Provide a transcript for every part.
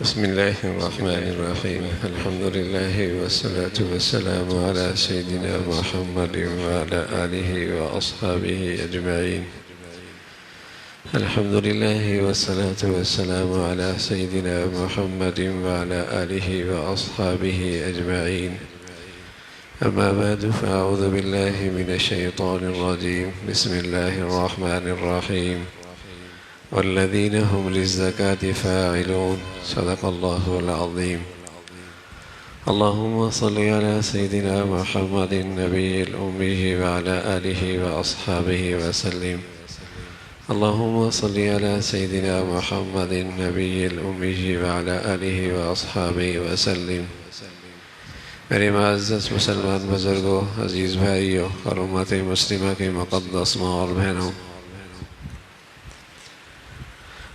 بسم الله الرحمن الرحيم. الحمد لله والصلاة والسلام على سيدنا محمد وعلى آله وأصحابه أجمعين. الحمد لله والصلاة والسلام على سيدنا محمد وعلى آله وأصحابه أجمعين. أما بعد فأعوذ بالله من الشيطان الرجيم. بسم الله الرحمن الرحيم. والذين هم للزكاة فاعلون. صدق الله العظيم. اللهم صل على سيدنا محمد النبي الأمي وعلى آله وأصحابه وسلم. اللهم صل على سيدنا محمد النبي الأمي وعلى آله وأصحابه وسلم. میرے معزز مسلمان بزرگوں، عزیز بھائیوں اور امت مسلمہ کے مقدس ماں اور بہنوں،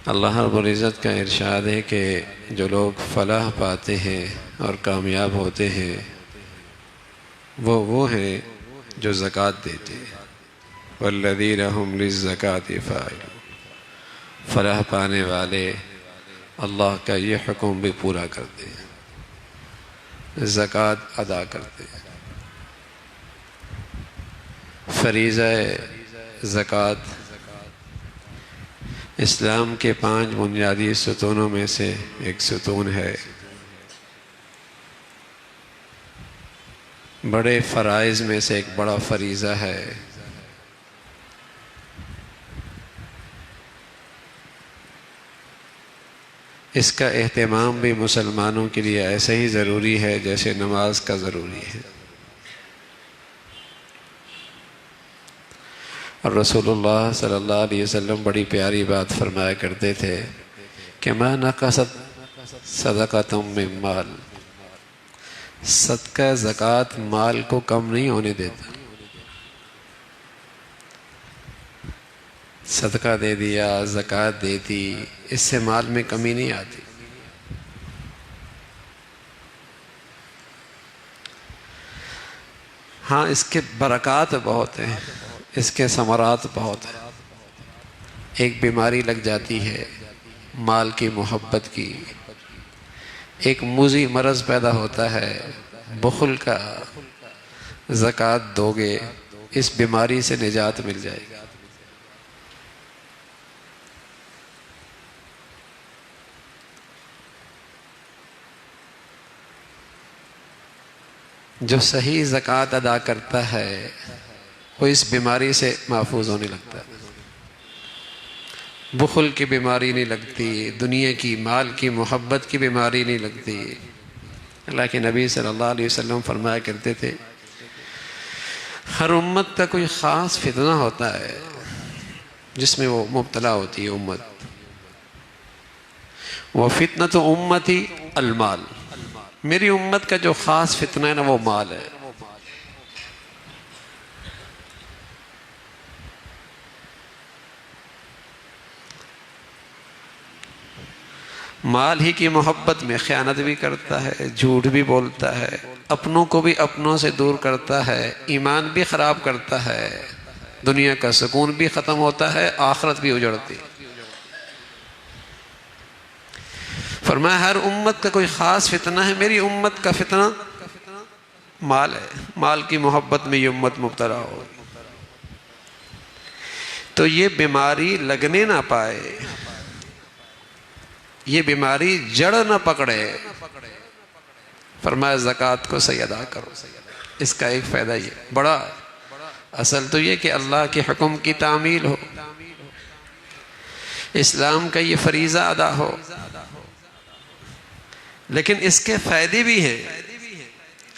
اللہ رب العزت کا ارشاد ہے کہ جو لوگ فلاح پاتے ہیں اور کامیاب ہوتے ہیں وہ ہیں جو زکوٰۃ دیتے ہیں۔ والذین هم للزکاة فاعلون۔ فلاح پانے والے اللہ کا یہ حکم بھی پورا کرتے ہیں، زکوٰۃ ادا کرتے ہیں۔ فریضہ زکوٰۃ اسلام کے 5 بنیادی ستونوں میں سے ایک ستون ہے۔ بڑے فرائض میں سے ایک بڑا فریضہ ہے۔ اس کا اہتمام بھی مسلمانوں کے لیے ایسے ہی ضروری ہے جیسے نماز کا ضروری ہے۔ اور رسول اللہ صلی اللہ علیہ وسلم بڑی پیاری بات فرمایا کرتے تھے کہ ما نقصت صدقۃ من مال، صدقہ زکوٰۃ مال کو کم نہیں ہونے دیتا۔ صدقہ دے دیا، زکوٰۃ دے دی، اس سے مال میں کمی نہیں آتی۔ ہاں، اس کے برکات بہت ہیں، اس کے ثمرات بہت ہیں۔ ایک بیماری لگ جاتی ہے مال کی محبت کی، ایک موذی مرض پیدا ہوتا ہے بخل کا، زکوٰۃ دو گے اس بیماری سے نجات مل جائے گی۔ جو صحیح زکوٰۃ ادا کرتا ہے وہ اس بیماری سے محفوظ ہونے لگتا ہے۔ بخل کی بیماری نہیں لگتی، دنیا کی مال کی محبت کی بیماری نہیں لگتی۔ اللہ کے نبی صلی اللہ علیہ وسلم فرمایا کرتے تھے ہر امت کا کوئی خاص فتنہ ہوتا ہے جس میں وہ مبتلا ہوتی ہے امت۔ وَفِتْنَةُ أُمَّتِي الْمَالِ، میری امت کا جو خاص فتنہ ہے نا وہ مال ہے۔ مال ہی کی محبت میں خیانت بھی کرتا ہے، جھوٹ بھی بولتا ہے، اپنوں کو بھی اپنوں سے دور کرتا ہے، ایمان بھی خراب کرتا ہے، دنیا کا سکون بھی ختم ہوتا ہے، آخرت بھی اجڑتی۔ فرمایا ہر امت کا کوئی خاص فتنہ ہے، میری امت کا فتنہ مال ہے۔ مال کی محبت میں یہ امت مبتلا ہو تو یہ بیماری لگنے نہ پائے، یہ بیماری جڑ نہ پکڑے، فرمایا زکوٰۃ کو صحیح ادا کرو۔ اس کا ایک فائدہ یہ بڑا اصل تو یہ کہ اللہ کے حکم کی تعمیل ہو، اسلام کا یہ فریضہ ادا ہو، لیکن اس کے فائدے بھی ہیں۔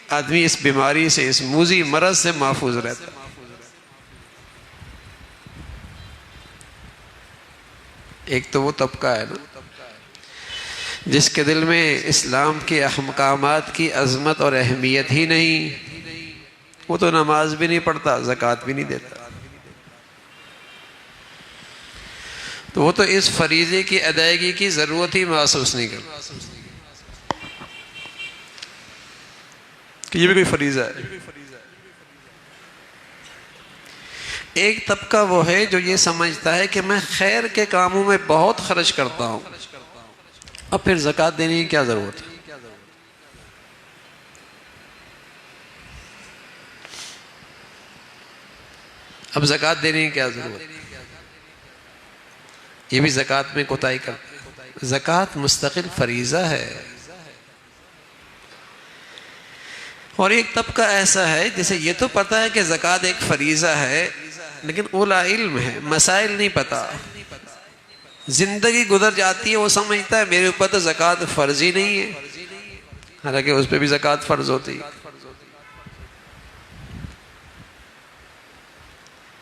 آدمی اس بیماری سے، اس موذی مرض سے محفوظ رہتا ہے۔ ایک تو وہ طبقہ ہے نا جس کے دل میں اسلام کے احکامات کی عظمت اور اہمیت ہی نہیں، وہ تو نماز بھی نہیں پڑھتا، زکوٰۃ بھی نہیں دیتا، تو وہ تو اس فریضے کی ادائیگی کی ضرورت ہی محسوس نہیں کرتا کہ یہ بھی کوئی فریضہ ہے۔ ایک طبقہ وہ ہے جو یہ سمجھتا ہے کہ میں خیر کے کاموں میں بہت خرچ کرتا ہوں، اب پھر زکوٰۃ دینے کی کیا ضرورت ہے؟ اب زکوٰۃ دینے کی کیا ضرورت ہے؟ یہ بھی زکوٰۃ میں کوتاہی کرتے ہیں۔ زکوٰۃ مستقل فریضہ ہے، اور ایک طبقہ ایسا ہے جسے یہ تو پتہ ہے کہ زکوٰۃ ایک فریضہ ہے، لیکن اولا علم ہے، مسائل نہیں پتہ، زندگی گزر جاتی ہے، وہ سمجھتا ہے میرے اوپر تو زکوٰۃ فرض ہی نہیں ہے، حالانکہ اس پہ بھی زکوٰۃ فرض ہوتی ہے۔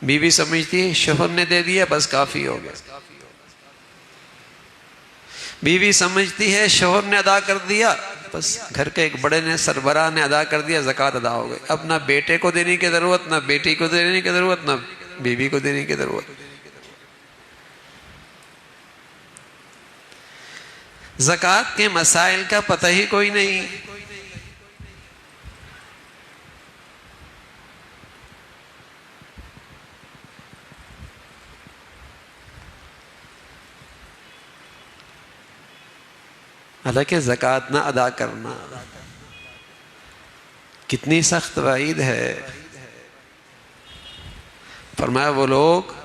بیوی سمجھتی ہے شوہر نے دے دیا بس کافی ہو گیا، بیوی سمجھتی ہے شوہر نے ادا کر دیا، بس گھر کے ایک بڑے نے، سربراہ نے ادا کر دیا، زکوٰۃ ادا ہو گئی، اب نہ بیٹے کو دینے کی ضرورت، نہ بیٹی کو دینے کی ضرورت، نہ بیوی کو دینے کی ضرورت۔ زکوٰۃ کے مسائل کا پتہ ہی کوئی نہیں۔ حالانکہ زکوٰۃ نہ ادا کرنا کتنی سخت وعید ہے۔ فرمایا وہ لوگ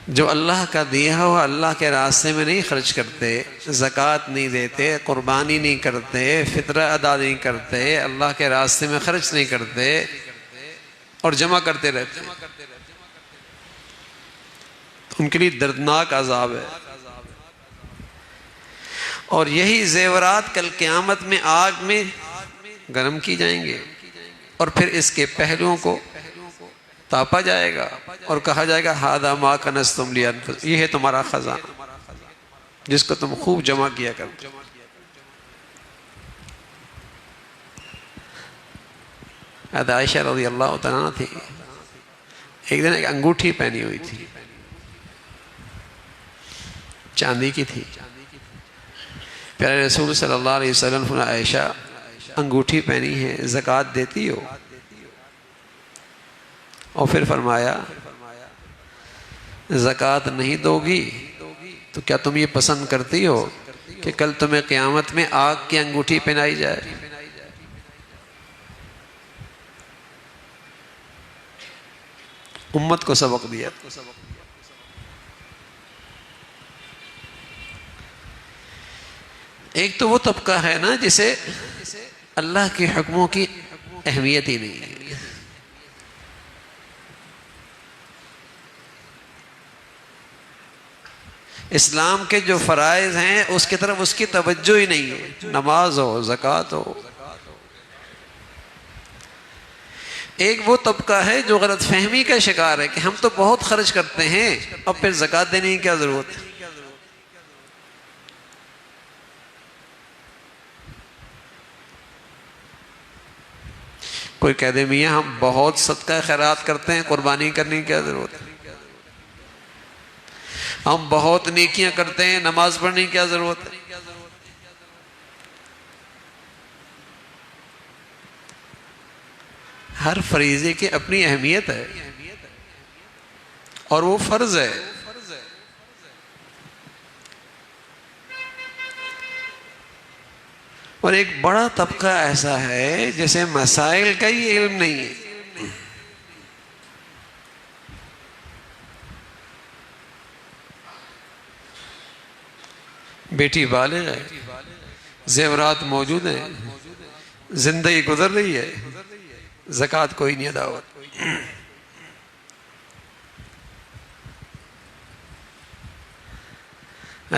جو اللہ کا دیا ہوا اللہ کے راستے میں نہیں خرچ کرتے، زکوٰۃ نہیں دیتے، قربانی نہیں کرتے، فطرہ ادا نہیں کرتے، اللہ کے راستے میں خرچ نہیں کرتے اور جمع کرتے رہتے، ان کے لیے دردناک عذاب ہے۔ اور یہی زیورات کل قیامت میں آگ میں گرم کی جائیں گے، اور پھر اس کے پہلوؤں کو تاپا جائے گا اور کہا جائے گا ھذا ما کنزتم لانفسکم، یہ ہے تمہارا خزانہ جس کو تم خوب جمع کیا کرتے۔ حضرت عائشہ رضی اللہ تعالیٰ عنہ تھی، ایک دن ایک انگوٹھی پہنی ہوئی تھی، چاندی کی تھی۔ پیارے رسول صلی اللہ علیہ وسلم نے عائشہ انگوٹھی پہنی ہے، زکوٰۃ دیتی ہو؟ اور پھر فرمایا زکوٰۃ نہیں دو گی تو کیا تم یہ پسند کرتی ہو کہ کل تمہیں قیامت میں آگ کی انگوٹھی پہنائی جائے؟ امت کو سبق دیا۔ ایک تو وہ طبقہ ہے نا جسے اللہ کے حکموں کی اہمیت ہی نہیں ہے، اسلام کے جو فرائض ہیں اس کی طرف اس کی توجہ ہی نہیں ہے، نماز ہو، زکوٰۃ ہو۔ ایک وہ طبقہ ہے جو غلط فہمی کا شکار ہے کہ ہم تو بہت خرچ کرتے ہیں، اب پھر زکوٰۃ دینے کی کیا ضرورت ہے؟ کوئی کہہ دے میاں ہم بہت صدقہ خیرات کرتے ہیں، قربانی کرنے کی کیا ضرورت ہے؟ ہم بہت نیکیاں کرتے ہیں، نماز پڑھنے کی کیا ضرورت ہے؟ ہر فریضے کی اپنی اہمیت ہے اور وہ فرض ہے۔ اور ایک بڑا طبقہ ایسا ہے جسے مسائل کا ہی علم نہیں ہے۔ بیٹی بالغ ہے، زیورات موجود ہیں، زندگی گزر رہی ہے، زکوٰۃ کوئی نہیں ادا ہوتی۔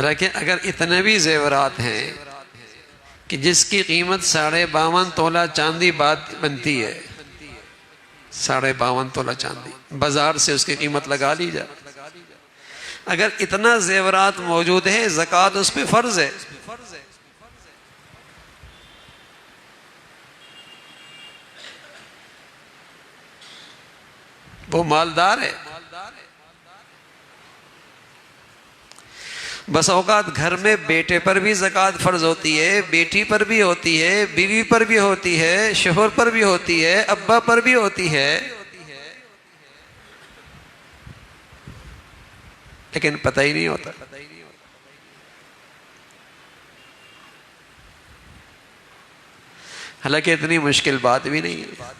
لیکن اگر اتنے بھی زیورات ہیں کہ جس کی قیمت 52.5 تولہ چاندی بنتی ہے، 52.5 تولہ چاندی بازار سے اس کی قیمت لگا لی جائے، اگر اتنا زیورات موجود ہے، زکوٰۃ اس پہ فرض ہے۔ وہ مالدار ہے۔ بس اوقات گھر میں بیٹے پر بھی زکوٰۃ فرض ہوتی ہے، بیٹی پر بھی ہوتی ہے، بیوی پر بھی ہوتی ہے، شوہر پر بھی ہوتی ہے، ابا پر بھی ہوتی ہے، لیکن پتہ ہی نہیں ہوتا۔ حالانکہ اتنی مشکل بات بھی نہیں ہے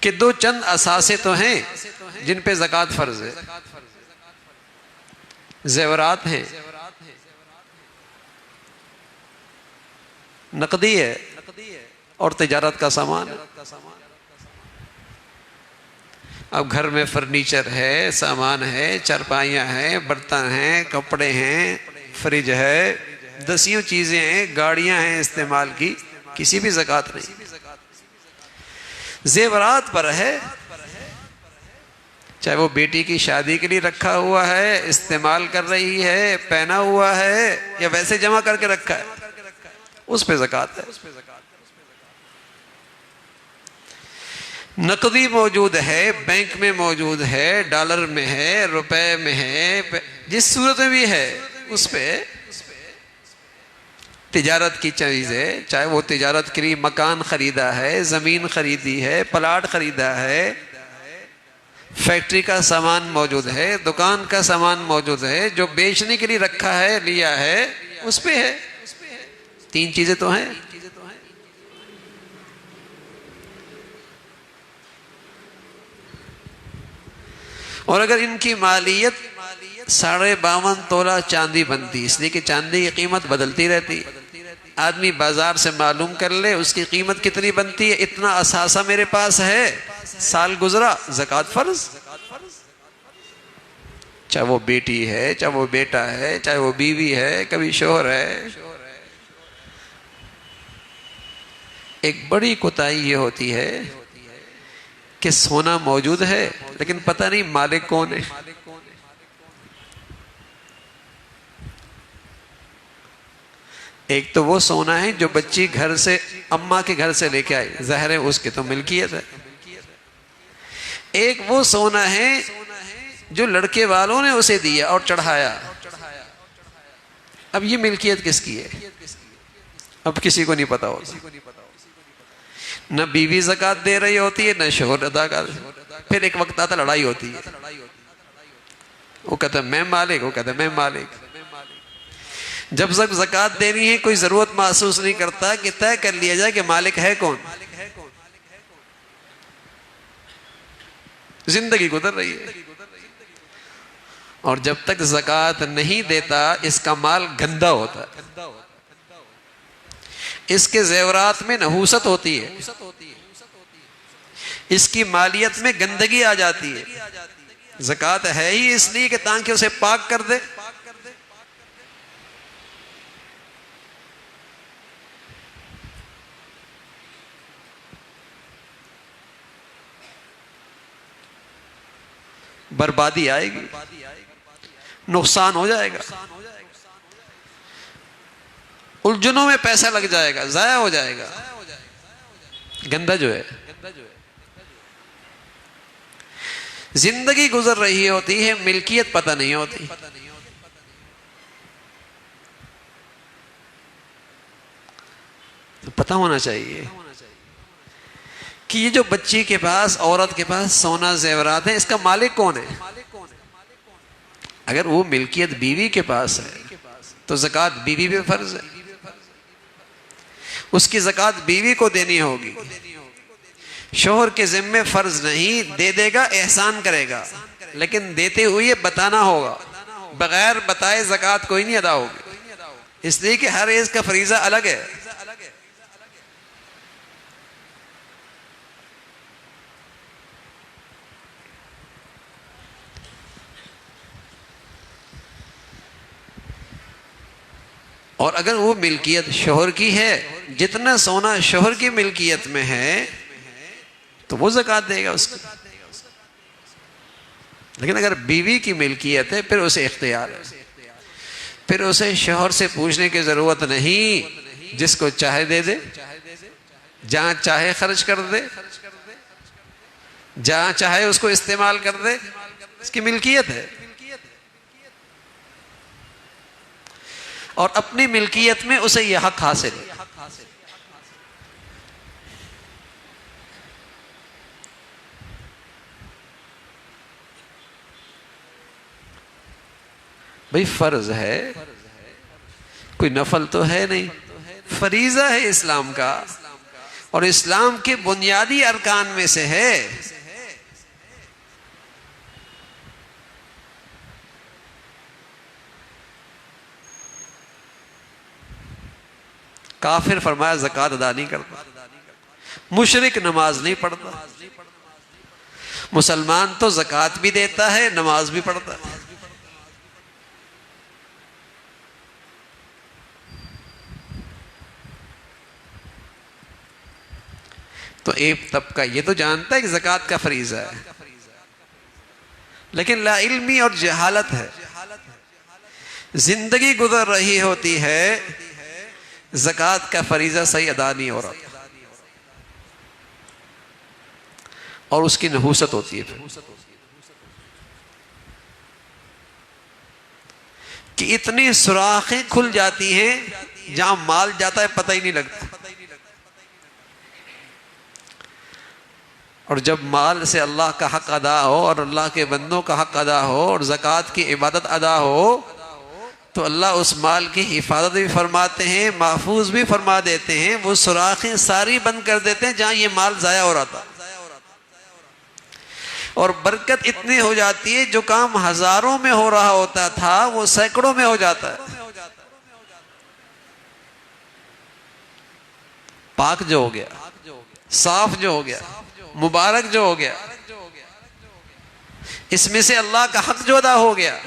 کہ دو چند اثاثے تو ہیں جن پہ زکوٰۃ فرض ہے، زیورات ہیں، نقدی ہے اور تجارت کا سامان۔ اب گھر میں فرنیچر ہے، سامان ہے، چارپائیاں ہیں، برتن ہیں، کپڑے ہیں، فریج ہے، دسیوں چیزیں ہیں، گاڑیاں ہیں استعمال کی، کسی بھی زکوٰۃ نہیں۔ زیورات پر ہے، چاہے وہ بیٹی کی شادی کے لیے رکھا ہوا ہے، استعمال کر رہی ہے، پہنا ہوا ہے، یا ویسے جمع کر کے رکھا ہے، اس پہ زکوٰۃ ہے۔ نقدی موجود ہے، بینک میں موجود ہے، ڈالر میں ہے، روپے میں ہے، جس صورت میں بھی ہے، اس پہ تجارت کی چیز ہے، چاہے وہ تجارت کے لیے مکان خریدا ہے، زمین خریدی ہے، پلاٹ خریدا ہے، فیکٹری کا سامان موجود ہے، دکان کا سامان موجود ہے، جو بیچنے کے لیے رکھا ہے، لیا ہے، اس پہ ہے۔ تین چیزیں تو ہیں۔ اور اگر ان کی مالیت 52.5 تولہ چاندی بنتی، اس لیے کہ چاندی کی قیمت بدلتی رہتی، آدمی بازار سے معلوم کر لے اس کی قیمت کتنی بنتی ہے، اتنا اثاثہ میرے پاس ہے، سال گزرا، زکوٰۃ فرض۔ چاہے وہ بیٹی ہے، چاہے وہ بیٹا ہے، چاہے وہ بیوی ہے، کبھی شوہر ہے۔ ایک بڑی کوتاہی یہ ہوتی ہے کہ سونا موجود ہے لیکن پتہ نہیں مالک کون ہے۔ ایک تو وہ سونا ہے جو بچی گھر سے، اماں کے گھر سے لے کے آئی، ظاہر ہے اس کی تو ملکیت ہے۔ ایک وہ سونا ہے جو لڑکے والوں نے اسے دیا اور چڑھایا، اب یہ ملکیت کس کی ہے؟ اب کسی کو نہیں پتا ہوتا، نہ بیوی زکوٰۃ دے رہی ہوتی ہے، نہ شوہر ادا کر۔ پھر ایک وقت آتا لڑائی ہوتی ہے، وہ کہتا ہے میں مالک، وہ کہتا ہے میں مالک۔ جب تک زکوٰۃ دینی ہے کوئی ضرورت محسوس نہیں کرتا کہ طے کر لیا جائے کہ مالک ہے کون۔ زندگی گزر رہی ہے، اور جب تک زکوٰۃ نہیں دیتا اس کا مال گندا ہوتا ہے، اس کے زیورات میں نحوست ہوتی ہے، اس کی مالیت میں گندگی آ جاتی ہے۔ زکوٰۃ ہے ہی اس لیے کہ تاکہ اسے پاک کر دے۔ بربادی آئے گی، نقصان ہو جائے گا، الجھنوں میں پیسہ لگ جائے گا، ضائع ہو جائے گا، گندا جو ہے۔ زندگی گزر رہی ہوتی ہے، ملکیت پتہ نہیں ہوتی۔ تو پتہ ہونا چاہیے کہ یہ جو بچی کے پاس، عورت کے پاس سونا زیورات ہیں، اس کا مالک کون ہے؟ اگر وہ ملکیت بیوی کے پاس ہے تو زکوٰۃ بیوی پہ فرض ہے، اس کی زکوٰۃ بیوی کو دینی ہوگی۔ شوہر کے ذمے فرض نہیں، دے دے گا، احسان کرے گا، لیکن دیتے ہوئے بتانا ہوگا، بغیر بتائے زکوٰۃ کوئی نہیں ادا ہوگی، اس لیے کہ ہر ایک کا فریضہ الگ ہے۔ اور اگر وہ ملکیت شوہر کی ہے، جتنا سونا شوہر کی ملکیت میں ہے تو وہ زکوٰۃ دے گا اس کی۔ لیکن اگر بیوی کی ملکیت ہے پھر اسے اختیار ہے، پھر اسے شوہر سے پوچھنے کی ضرورت نہیں، جس کو چاہے دے دے، جہاں چاہے خرچ کر دے، جہاں چاہے اس کو استعمال کر دے، اس کی ملکیت ہے۔ اور اپنی ملکیت میں اسے یہ حق حاصل ہے۔ بھئی فرض ہے، کوئی نفل تو ہے نہیں، فریضہ ہے اسلام کا، اور اسلام کے بنیادی ارکان میں سے ہے۔ کافر فرمایا زکوٰۃ ادا نہیں کرتا، مشرک نماز نہیں پڑھتا، مسلمان تو زکوٰۃ بھی دیتا ہے، نماز بھی پڑھتا ہے۔ تو ایک طبقہ یہ تو جانتا ہے کہ زکوٰۃ کا فریضہ ہے، لیکن لا علمی اور جہالت ہے، زندگی گزر رہی ہوتی ہے، زکوٰۃ کا فریضہ صحیح ادا نہیں ہو رہا، اور اس کی نحوست ہوتی ہے پھر کہ اتنی سوراخیں کھل جاتی ہیں جہاں مال جاتا ہے پتہ ہی نہیں لگتا، اور جب مال سے اللہ کا حق ادا ہو اور اللہ کے بندوں کا حق ادا ہو اور زکوٰۃ کی عبادت ادا ہو تو اللہ اس مال کی حفاظت بھی فرماتے ہیں، محفوظ بھی فرما دیتے ہیں، وہ سوراخیں ساری بند کر دیتے ہیں جہاں یہ مال ضائع ہو رہا تھا، اور برکت اتنی ہو جاتی ہے جو کام ہزاروں میں ہو رہا ہوتا تھا وہ سینکڑوں میں ہو جاتا ہے۔ پاک جو ہو گیا، صاف جو ہو گیا، مبارک جو ہو گیا، اس میں سے اللہ کا حق جو ادا ہو گیا،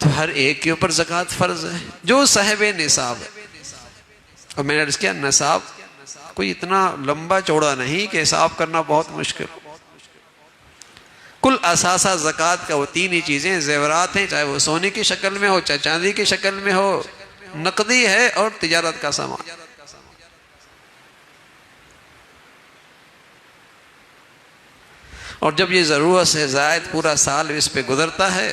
تو ہر ایک کے اوپر زکوٰۃ فرض ہے جو صاحب نصاب ہے۔ اور میں نے عرض کیا نصاب کوئی اتنا لمبا چوڑا نہیں کہ حساب کرنا بہت مشکل، کل اثاثہ زکوٰۃ کا وہ تین ہی چیزیں زیورات ہیں، چاہے وہ سونے کی شکل میں ہو، چاہے چاندی کی شکل میں ہو، نقدی ہے اور تجارت کا سامان۔ اور جب یہ ضرورت سے زائد پورا سال اس پہ گزرتا ہے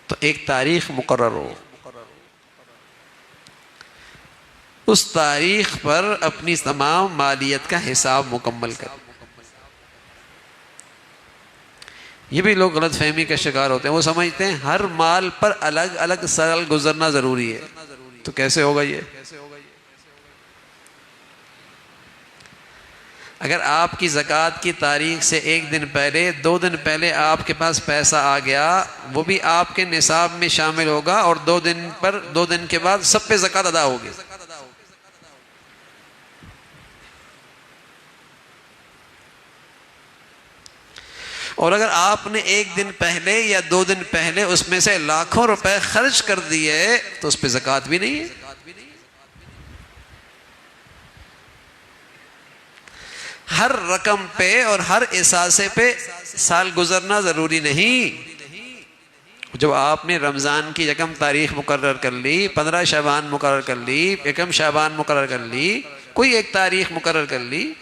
تو ایک تاریخ مقرر ہو، اس تاریخ پر اپنی تمام مالیت کا حساب مکمل کر۔ یہ بھی لوگ غلط فہمی کا شکار ہوتے ہیں، وہ سمجھتے ہیں ہر مال پر الگ الگ سال گزرنا ضروری ہے، تو کیسے ہوگا یہ؟ اگر آپ کی زکوٰۃ کی تاریخ سے ایک دن پہلے، 2 دن پہلے آپ کے پاس پیسہ آ گیا، وہ بھی آپ کے نصاب میں شامل ہوگا، اور 2 دن کے بعد سب پہ زکوٰۃ ادا ہوگی۔ اور اگر آپ نے 1 دن پہلے یا 2 دن پہلے اس میں سے لاکھوں روپے خرچ کر دیے تو اس پہ زکوٰۃ بھی نہیں ہے۔ ہر رقم پہ اور ہر اثاثے پہ سال گزرنا ضروری نہیں۔ جب آپ نے رمضان کی 1 تاریخ مقرر کر لی، 15 شعبان مقرر کر لی، 1 شعبان مقرر کر لی، کوئی ایک تاریخ مقرر کر لی،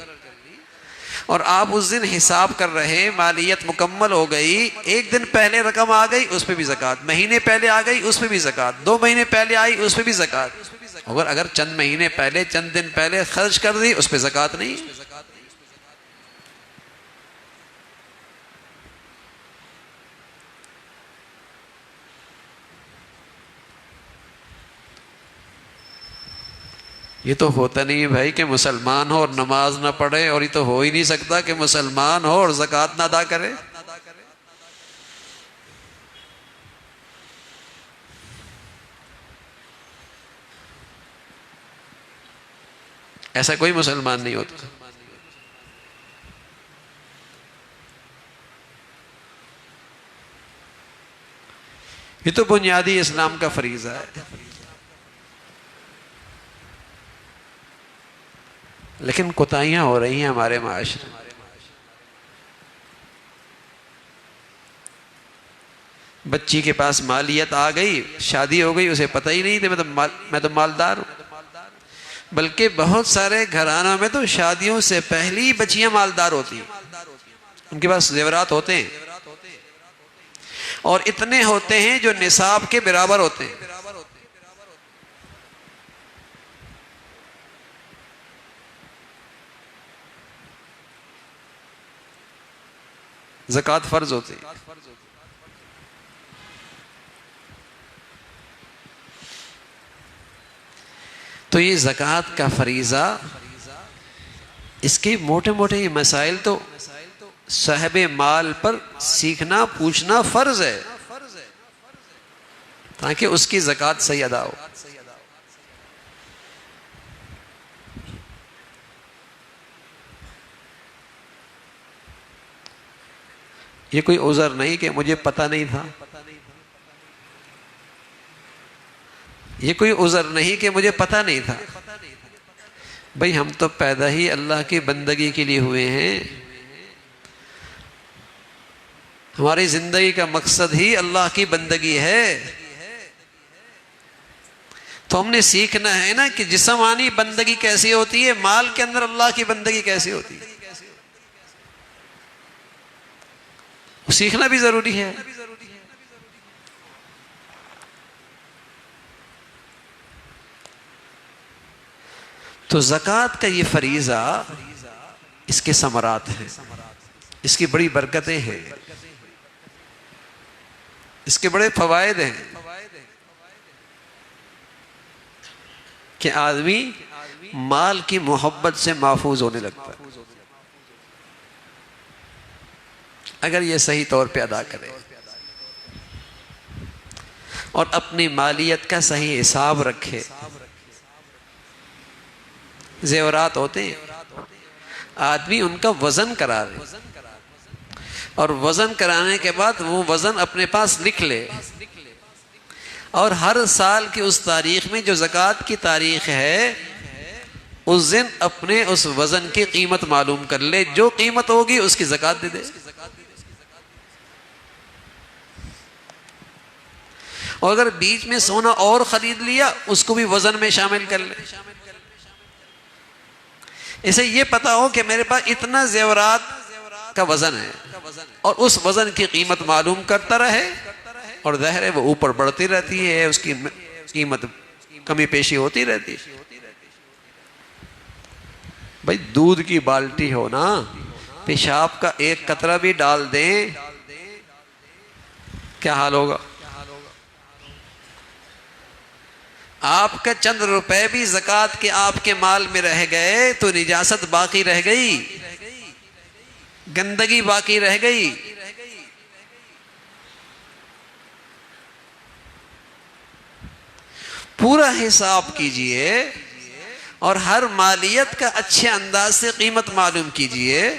اور آپ اس دن حساب کر رہے، مالیت مکمل ہو گئی، 1 دن پہلے رقم آ گئی اس پہ بھی زکوٰۃ، مہینے پہلے آ گئی اس پہ بھی زکوٰۃ، 2 مہینے پہلے آئی اس پہ بھی زکوٰۃ، اگر چند مہینے پہلے، چند دن پہلے خرچ کر دی اس پہ زکوٰۃ نہیں۔ یہ تو ہوتا نہیں ہے بھائی کہ مسلمان ہو اور نماز نہ پڑھے، اور یہ تو ہو ہی نہیں سکتا کہ مسلمان ہو اور زکوٰۃ نہ ادا کرے۔ ایسا کوئی مسلمان نہیں ہوتا۔ یہ تو بنیادی اسلام کا فریضہ ہے، لیکن کوتاہیاں ہو رہی ہیں ہمارے معاشرے میں۔ بچی کے پاس مالیت آ گئی، شادی ہو گئی، اسے پتہ ہی نہیں تھا میں تو مالدار ہوں، بلکہ بہت سارے گھرانوں میں تو شادیوں سے پہلی بچیاں مالدار ہوتی ہیں، ان کے پاس زیورات ہوتے ہیں، اور اتنے ہوتے ہیں جو نصاب کے برابر ہوتے ہیں۔ زکوٰۃ فرض ہوتی ہے۔ تو یہ زکوٰۃ کا فریضہ، اس کے موٹے موٹے یہ مسائل تو صاحب مال پر سیکھنا پوچھنا فرض ہے تاکہ اس کی زکوٰۃ صحیح ادا ہو۔ یہ کوئی عذر نہیں کہ مجھے پتہ نہیں تھا، یہ کوئی عذر نہیں کہ مجھے پتہ نہیں تھا۔ بھئی ہم تو پیدا ہی اللہ کی بندگی کے لیے ہوئے ہیں، ہماری زندگی کا مقصد ہی اللہ کی بندگی ہے، تو ہم نے سیکھنا ہے نا کہ جسمانی بندگی کیسی ہوتی ہے، مال کے اندر اللہ کی بندگی کیسی ہوتی ہے، وہ سیکھنا بھی ضروری ہے۔ تو زکوٰۃ کا یہ فریضہ، اس کے ثمرات ہیں، اس کی بڑی برکتیں ہیں، اس کے بڑے فوائد ہیں کہ آدمی مال کی محبت سے محفوظ ہونے لگتا ہے اگر یہ صحیح طور پہ ادا کرے اور اپنی مالیت کا صحیح حساب رکھے۔ زیورات ہوتے ہیں، آدمی ان کا وزن کرا لے، اور وزن کرانے کے بعد وہ وزن اپنے پاس لکھ لے، اور ہر سال کی اس تاریخ میں جو زکوٰۃ کی تاریخ ہے اس دن اپنے اس وزن کی قیمت معلوم کر لے، جو قیمت ہوگی اس کی زکوٰۃ دے دے۔ اور اگر بیچ میں سونا اور خرید لیا اس کو بھی وزن میں شامل کر لے، اسے یہ پتا ہو کہ میرے پاس اتنا زیورات کا وزن ہے، اور اس وزن کی قیمت معلوم کرتا رہے، اور ظاہر ہے وہ اوپر بڑھتی رہتی ہے، اس کی قیمت کمی پیشی ہوتی رہتی ہے۔ بھائی دودھ کی بالٹی ہو نا، پیشاب کا ایک قطرہ بھی ڈال دیں کیا حال ہوگا؟ آپ کا چند روپے بھی زکوٰۃ کے آپ کے مال میں رہ گئے تو نجاست باقی رہ گئی، گندگی باقی رہ گئی۔ پورا حساب کیجئے اور ہر مالیت کا اچھے انداز سے قیمت معلوم کیجئے،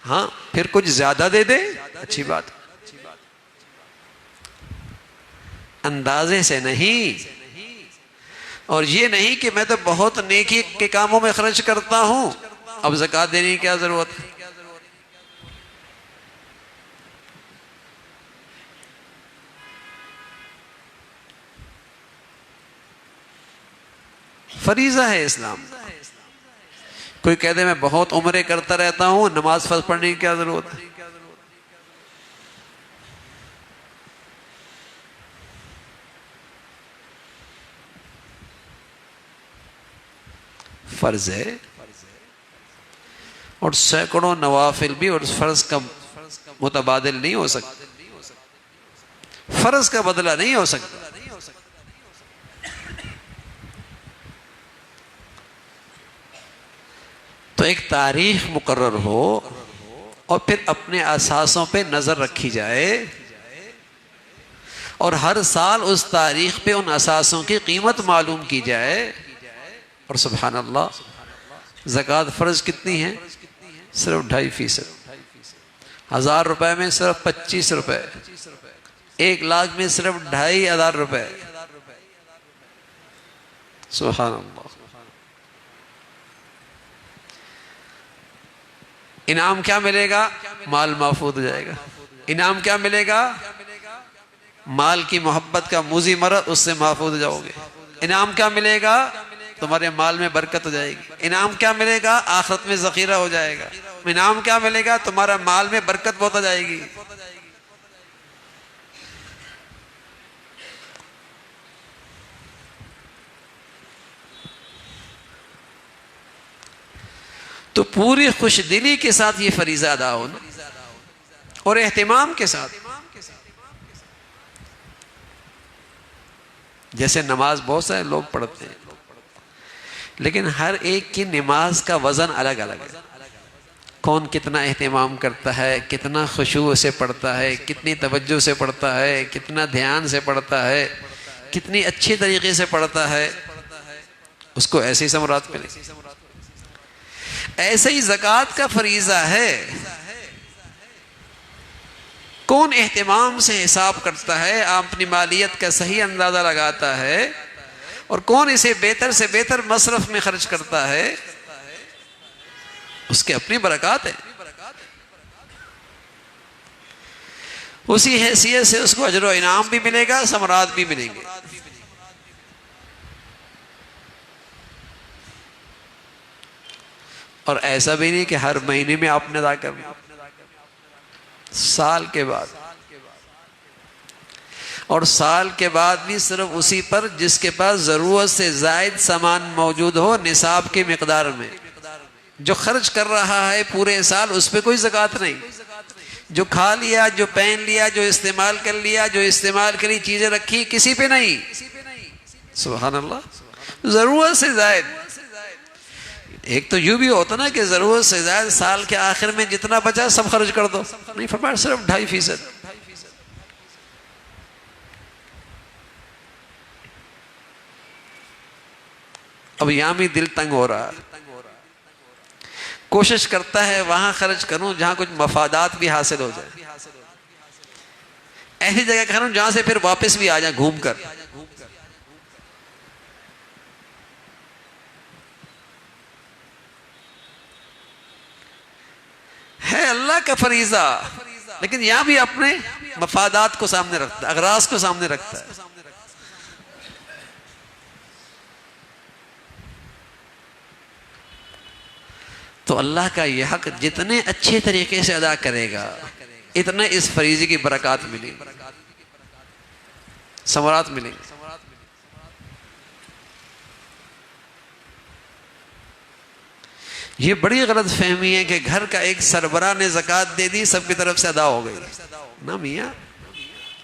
ہاں پھر کچھ زیادہ دے دے اچھی بات، اندازے سے نہیں۔ اور یہ نہیں کہ میں تو بہت نیکی کے کاموں میں خرچ کرتا ہوں، اب زکوٰۃ دینے کی کیا ضرورت ہے؟ فریضہ ہے اسلام۔ کوئی کہہ دے میں بہت عمرے کرتا رہتا ہوں، نماز فرض پڑھنے کی کیا ضرورت ہے؟ فرض ہے، اور سینکڑوں نوافل بھی اور فرض کا متبادل نہیں ہو سکتا، فرض کا بدلہ نہیں ہو سکتا۔ تو ایک تاریخ مقرر ہو اور پھر اپنے اساسوں پہ نظر رکھی جائے، اور ہر سال اس تاریخ پہ ان اساسوں کی قیمت معلوم کی جائے۔ اور سبحان اللہ، زکوٰۃ فرض کتنی ہے؟ صرف 2.5%۔ 1000 روپے میں صرف 25 روپے، 1 لاکھ میں صرف 2500 روپے۔ سبحان اللہ۔ انعام کیا ملے گا؟ مال محفوظ ہو جائے گا۔ انعام کیا ملے گا؟ مال کی محبت کا موذی مرض، اس سے محفوظ ہو جاؤ گے۔ انعام کیا ملے گا؟ تمہارے مال میں برکت ہو جائے گی۔ انعام کیا ملے گا؟ آخرت میں ذخیرہ ہو جائے گا۔ انعام کیا ملے گا؟ تمہارا مال میں برکت بہت ہو جائے گی۔ تو پوری خوش دلی کے ساتھ یہ فریضہ ادا ہونا، اور اہتمام کے ساتھ. جیسے نماز بہت سارے لوگ پڑھتے ہیں، لیکن ہر ایک کی نماز کا وزن الگ الگ ہے. کون کتنا اہتمام کرتا ہے، کتنا خشوع سے پڑھتا ہے، کتنی توجہ سے پڑھتا ہے، کتنا دھیان سے پڑھتا ہے، کتنی اچھی طریقے سے پڑھتا ہے، اس کو ایسی ثمرات ملے. ایسے ہی زکوٰۃ کا فریضہ ہے. کون اہتمام سے حساب کرتا ہے، اپنی مالیت کا صحیح اندازہ لگاتا ہے، اور کون اسے بہتر سے بہتر مصرف میں خرچ کرتا ہے، اس کے اپنی برکات ہیں. اسی حیثیت سے اس کو اجر و انعام بھی ملے گا، ثمرات بھی ملیں گے. اور ایسا بھی نہیں کہ ہر مہینے میں آپ نے ادا کرنا، سال کے بعد. اور سال کے بعد بھی صرف اسی پر جس کے پاس ضرورت سے زائد سامان موجود ہو نصاب کی مقدار میں. جو خرچ کر رہا ہے پورے سال اس پہ کوئی زکوٰۃ نہیں. جو کھا لیا، جو پہن لیا، جو استعمال کر لیا، جو استعمال کری چیزیں رکھی، کسی پہ نہیں. سبحان اللہ. ضرورت سے زائد. ایک تو یوں بھی ہوتا نا کہ ضرورت سے زائد سال کے آخر میں جتنا بچا سب خرچ کر دو. نہیں، فرمایا صرف 2.5%. اب یہاں بھی دل تنگ ہو رہا ہے، کوشش کرتا ہے وہاں خرچ کروں جہاں کچھ مفادات بھی حاصل ہو جائے، ایسی جگہ کروں جہاں سے پھر واپس بھی آ جائیں گھوم کر. ہے اللہ کا فریضہ، لیکن یہاں بھی اپنے مفادات کو سامنے رکھتا ہے، اغراض کو سامنے رکھتا ہے. تو اللہ کا یہ حق جتنے اچھے طریقے سے ادا کرے گا اتنے اس فریضے کی برکات ملیں گی، ثمرات ملیں گی. یہ بڑی غلط فہمی ہے کہ گھر کا ایک سربراہ نے زکوٰۃ دے دی، سب کی طرف سے ادا ہو گئی. نہ میاں،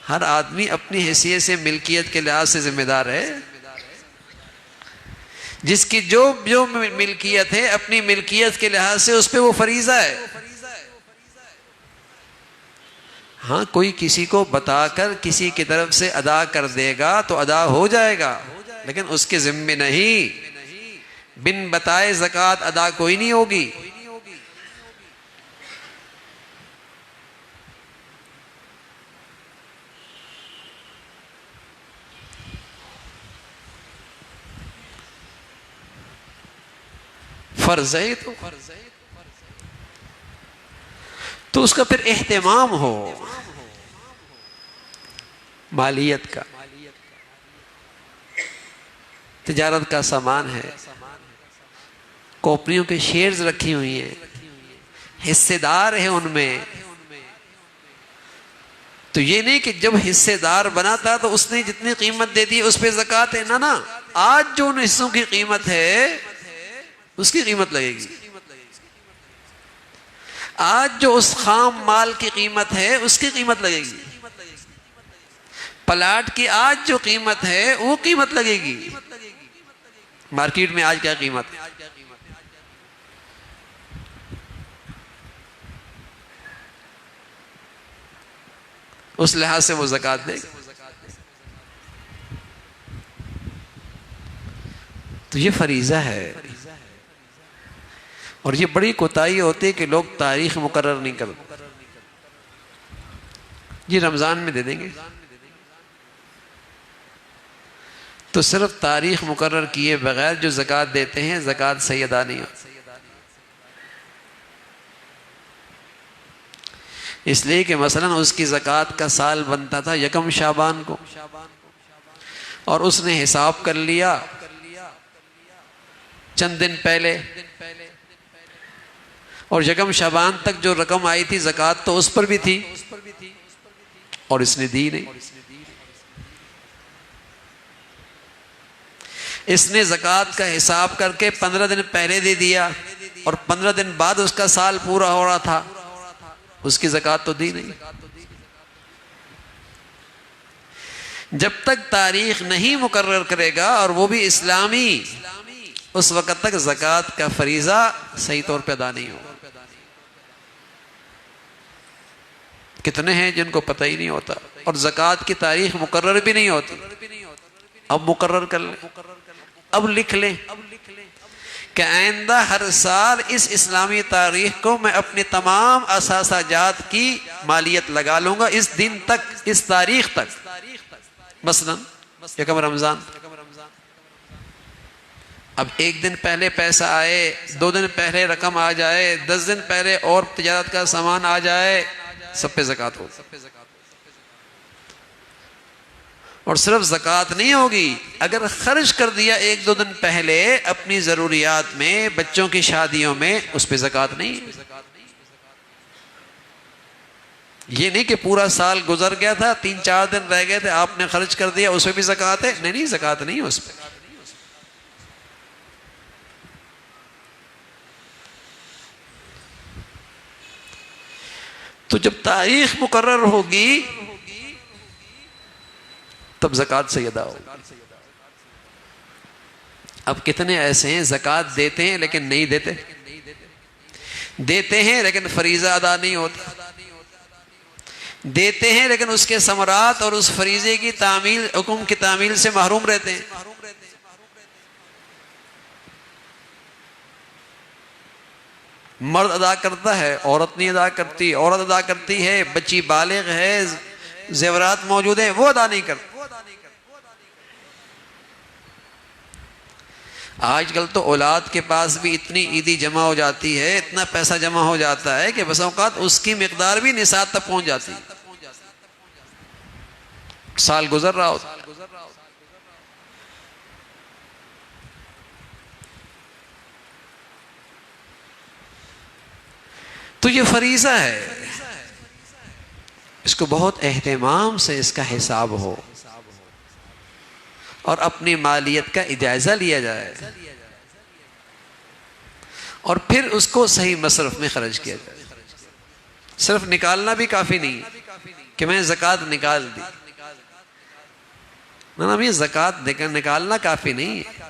ہر آدمی اپنی حیثیت سے ملکیت کے لحاظ سے ذمہ دار ہے. جس کی جو ملکیت ہے اپنی ملکیت کے لحاظ سے اس پہ وہ فریضہ ہے. ہاں، کوئی کسی کو بتا کر کسی کی طرف سے ادا کر دے گا تو ادا ہو جائے گا، لیکن اس کے ذمے نہیں. بن بتائے زکوٰۃ ادا کوئی نہیں ہوگی. فرض ہے تو اس کا پھر اہتمام ہو. مالیت کا، تجارت کا سامان ہے، کمپنیوں کے شیئرز رکھی ہوئی ہیں، حصے دار ہیں ان میں. تو یہ نہیں کہ جب حصے دار بنا تھا تو اس نے جتنی قیمت دے دی اس پہ زکوٰۃ ہے. نہ، آج جو ان حصوں کی قیمت ہے اس کی قیمت لگے گی. آج جو اس خام مال کی قیمت ہے اس کی قیمت لگے گی. پلاٹ کی آج جو قیمت ہے وہ قیمت لگے گی. مارکیٹ میں آج کیا قیمت ہے؟ اس لحاظ سے وہ زکوٰۃ دے گا. تو یہ فریضہ ہے. اور یہ بڑی کوتاہی ہوتی ہے کہ لوگ تاریخ مقرر نہیں کرتے. یہ رمضان میں دے دیں گے تو صرف تاریخ مقرر کیے بغیر جو زکوٰۃ دیتے ہیں زکوٰۃ صحیح ادا نہیں ہوتی. اس لیے کہ مثلا اس کی زکوٰۃ کا سال بنتا تھا 1 شعبان کو، اور اس نے حساب کر لیا چند دن پہلے، اور 1 شعبان تک جو رقم آئی تھی زکوٰۃ تو اس پر بھی تھی اور اس نے دی نہیں. اس نے زکوٰۃ کا حساب کر کے 15 دن پہلے دے دیا اور 15 دن بعد اس کا سال پورا ہو رہا تھا. اس کی زکوٰۃ تو دی نہیں۔ جب تک تاریخ نہیں مقرر کرے گا اور وہ بھی اسلامی، اس وقت تک زکوٰۃ کا فریضہ صحیح طور پہ ادا نہیں ہوگا۔ کتنے ہیں جن کو پتہ ہی نہیں ہوتا، اور زکوٰۃ کی تاریخ مقرر بھی نہیں ہوتی۔ اب مقرر کر لیں، اب لکھ لیں کہ آئندہ ہر سال اس اسلامی تاریخ کو میں اپنی تمام اثاثہ جات کی مالیت لگا لوں گا، اس دن تک، اس تاریخ تک۔ مثلا یکم رمضان، اب ایک دن پہلے پیسہ آئے، 2 دن پہلے رقم آ جائے، 10 دن پہلے اور تجارت کا سامان آ جائے، سب پہ زکوٰۃ ہوگی۔ اور صرف زکوٰۃ نہیں ہوگی، اگر خرچ کر دیا 1-2 دن پہلے اپنی ضروریات میں، بچوں کی شادیوں میں، اس پہ زکوٰۃ نہیں۔ یہ نہیں کہ پورا سال گزر گیا تھا، 3-4 دن رہ گئے تھے، آپ نے خرچ کر دیا، اس پہ بھی زکوٰۃ ہے؟ نہیں، زکوٰۃ نہیں ہے اس پہ۔ تو جب تاریخ مقرر ہوگی تب زکوٰۃ صحیح ادا ہوگی۔ اب کتنے ایسے ہیں زکوٰۃ دیتے ہیں لیکن نہیں دیتے، دیتے ہیں لیکن فریضہ ادا نہیں ہوتا، دیتے ہیں لیکن اس کے ثمرات اور اس فریضے کی تعمیل، حکم کی تعمیل سے محروم رہتے ہیں۔ مرد ادا کرتا ہے، عورت نہیں ادا کرتی، عورت ادا کرتی ہے، بچی بالغ ہے، زیورات موجود ہیں، وہ ادا نہیں کرتی۔ آج کل تو اولاد کے پاس بھی اتنی عیدی جمع ہو جاتی ہے، اتنا پیسہ جمع ہو جاتا ہے کہ بسا اوقات اس کی مقدار بھی نصاب تک پہنچ جاتی ہے، سال گزر رہا ہوتا۔ تو یہ فریضہ ہے، اس کو بہت اہتمام سے اس کا حساب ہو اور اپنی مالیت کا جائزہ لیا جائے، اور پھر اس کو صحیح مصرف میں خرچ کیا جائے۔ صرف نکالنا بھی کافی نہیں کہ میں زکوٰۃ نکال دی، نہ، یہ زکوٰۃ نکالنا کافی نہیں ہے،